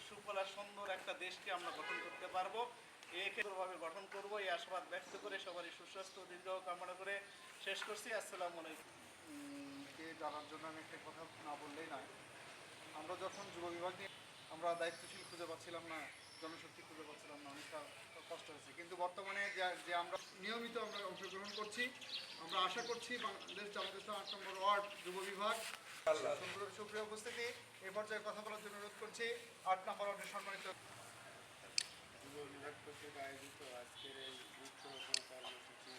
সুফলা সুন্দর একটা দেশকে আমরা গঠন করতে পারবো। ভাবে গঠন করব এই আশাবাদ ব্যক্ত করে সবারই সুস্বাস্থ্য দীর্ঘ কামনা করে শেষ করছি। আসসালামু আলাইকুম। কে জানার জন্য আমি একটা কথা না বললেই নয়। আমরা যখন যুব বিভাগ নিয়ে আমরা দায়িত্বশীল খুঁজে পাচ্ছিলাম না, জনশক্তি খুঁজে পাচ্ছিলাম না, অনেকটা কষ্ট হয়েছে। কিন্তু বর্তমানে যে আমরা নিয়মিত আমরা অংশগ্রহণ করছি, আমরা আশা করছি বাংলাদেশ জামাত ইসলাম ৮ নম্বর ওয়ার্ড যুব বিভাগ সুপ্রিয় উপস্থিতি, এ পর্যায়ে কথা বলার জন্য অনুরোধ করছি ৮ নম্বর ওয়ার্ডের সম্মানিত যুব বিভাগ কর্তৃক আয়োজিত আজকের এই বৃক্ষরোপণ কর্মসূচি।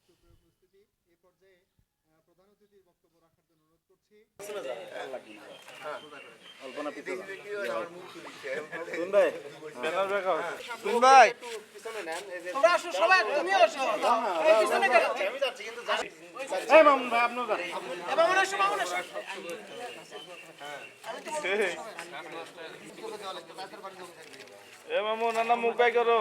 সুপ্রিয় উপস্থিতি, এ পর্যায়ে প্রধান অতিথির বক্তব্য রাখার জন্য অনুরোধ করছি। মুখ বাই করো।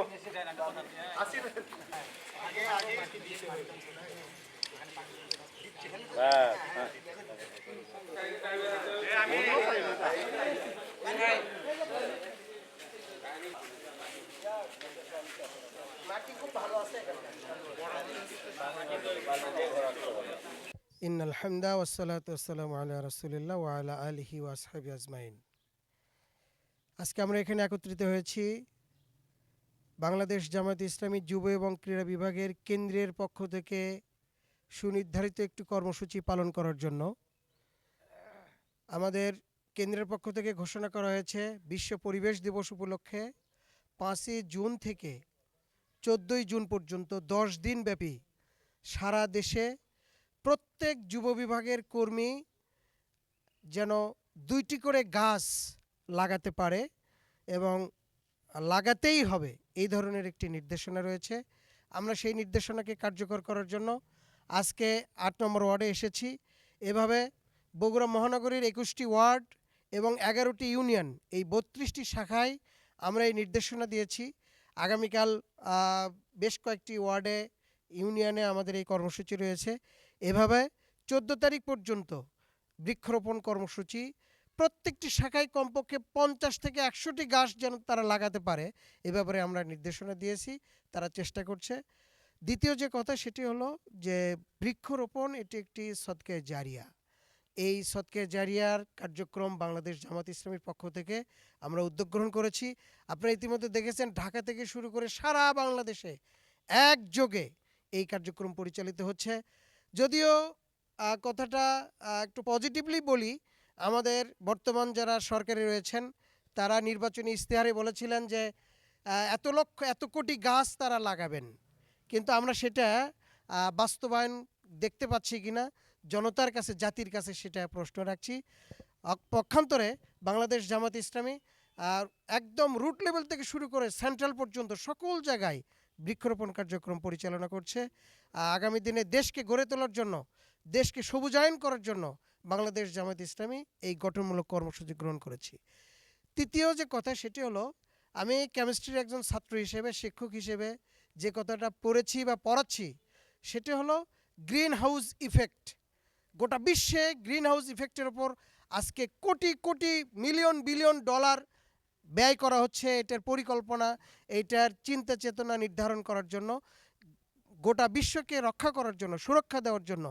ইন্নাল হামদা ওয়াসসালাতু ওয়াসসালামু আলা রাসূলিল্লাহ ওয়া আলা আলিহি ওয়া আসহাবিহি আজমাইন। আজকে আমরা এখানে একত্রিত হয়েছি বাংলাদেশ জামায়াতে ইসলামী যুব এবং ক্রীড়া বিভাগের কেন্দ্রের পক্ষ থেকে সুনির্ধারিত একটি কর্মসূচি পালন করার জন্য। আমাদের কেন্দ্রের পক্ষ থেকে ঘোষণা করা হয়েছে বিশ্ব পরিবেশ দিবস উপলক্ষে 5ই জুন থেকে 14ই জুন পর্যন্ত 10 দিন ব্যাপী সারা দেশে প্রত্যেক যুব বিভাগের কর্মী যেন 2টি করে গাছ লাগাতে পারে এবং লাগাতেই হবে, এই ধরনের একটি নির্দেশনা রয়েছে। আমরা সেই নির্দেশনাকে কার্যকর করার জন্য আজকে 8 নম্বর ওয়ার্ডে এসেছি। এভাবে বগুড়া মহানগরীর 21টি ওয়ার্ড এবং 11টি ইউনিয়ন, এই 32টি শাখায় আমরা এই নির্দেশনা দিয়েছি। আগামীকাল বেশ কয়েকটি ওয়ার্ডে ইউনিয়নে আমাদের এই কর্মসূচি রয়েছে। এভাবে 14 তারিখ পর্যন্ত বৃক্ষরোপণ কর্মসূচি, প্রত্যেকটি শাখায় কমপক্ষে 50 থেকে 100টি গাছ যেন তারা লাগাতে পারে, এ ব্যাপারে আমরা নির্দেশনা দিয়েছি, তারা চেষ্টা করছে। দ্বিতীয় যে কথা সেটি হলো যে বৃক্ষরোপণ এটি একটি সদকা জারিয়া। এই সদকা জারিয়ার কার্যক্রম বাংলাদেশ জামাত ইসলামীর পক্ষ থেকে আমরা উদ্যোগ গ্রহণ করেছি। আপনারা ইতিমধ্যে দেখেছেন ঢাকা থেকে শুরু করে সারা বাংলাদেশে একযোগে এই কার্যক্রম পরিচালিত হচ্ছে। যদিও কথাটা একটু পজিটিভলি বলি, আমাদের বর্তমান যারা সরকারে রয়েছেন তারা নির্বাচনী ইশতেহারে বলেছিলেন যে এত কোটি গাছ তারা লাগাবেন, কিন্তু আমরা সেটা বাস্তবায়ন দেখতে পাচ্ছি কিনা জনতার কাছে, জাতির কাছে সেটা প্রশ্ন রাখছি। পক্ষান্তরে বাংলাদেশ জামাত ইসলামী একদম রুট লেভেল থেকে শুরু করে সেন্ট্রাল পর্যন্ত সকল জায়গায় বৃক্ষরোপণ কার্যক্রম পরিচালনা করছে। আগামী দিনে দেশকে গড়ে তোলার জন্য, দেশকে সবুজায়ন করার জন্য বাংলাদেশ জামাত ইসলামী এই গঠনমূলক কর্মসূচি গ্রহণ করেছি। তৃতীয় যে কথা সেটি হলো, আমি কেমিস্ট্রির একজন ছাত্র হিসেবে, শিক্ষক হিসেবে যে কথাটা পড়েছি বা পড়াচ্ছি সেটি হলো গ্রিন হাউস ইফেক্ট। গোটা বিশ্বে গ্রিন হাউস ইফেক্টের ওপর আজকে crore crore million billion dollar ব্যয় করা হচ্ছে এটার পরিকল্পনা, এইটার চিন্তা চেতনা নির্ধারণ করার জন্য, গোটা বিশ্বকে রক্ষা করার জন্য, সুরক্ষা দেওয়ার জন্য।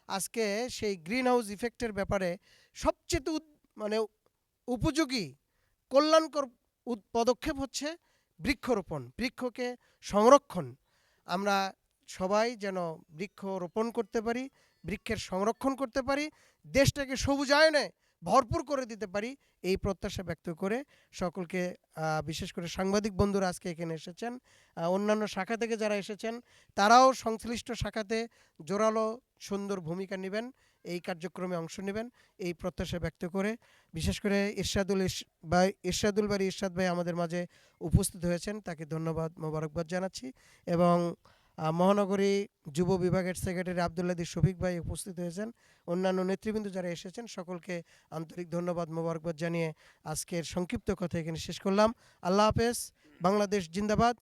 আজকে সেই গ্রিন হাউস ইফেক্টের ব্যাপারে সবচেয়ে উপযোগী কল্যাণকর পদক্ষেপ হচ্ছে বৃক্ষরোপণ, বৃক্ষকে সংরক্ষণ। আমরা সবাই যেন বৃক্ষ রোপণ করতে পারি, বৃক্ষের সংরক্ষণ করতে পারি, দেশটাকে সবুজায়নে ভরপুর করে দিতে পারি, এই প্রত্যাশা ব্যক্ত করে সকলকে, বিশেষ করে সাংবাদিক বন্ধুরা আজকে এখানে এসেছেন, অন্যান্য শাখা থেকে যারা এসেছেন তারাও সংশ্লিষ্ট শাখাতে জোরালো সুন্দর ভূমিকা নেবেন, এই কার্যক্রমে অংশ নেবেন, এই প্রত্যাশা ব্যক্ত করে বিশেষ করে ইরশাদুল বারী ইরশাদ ভাই আমাদের মাঝে উপস্থিত হয়েছেন, তাকে ধন্যবাদ, মোবারকবাদ জানাচ্ছি। এবং মহানগরী যুব বিভাগের সেক্রেটারি আব্দুল্লাহ শফিক ভাই উপস্থিত হয়েছেন, অন্যান্য নেতৃবৃন্দ যারা এসেছেন সকলকে আন্তরিক ধন্যবাদ, মোবারকবাদ জানিয়ে আজকের সংক্ষিপ্ত কথা এখানে শেষ করলাম। আল্লাহ হাফেজ। বাংলাদেশ জিন্দাবাদ।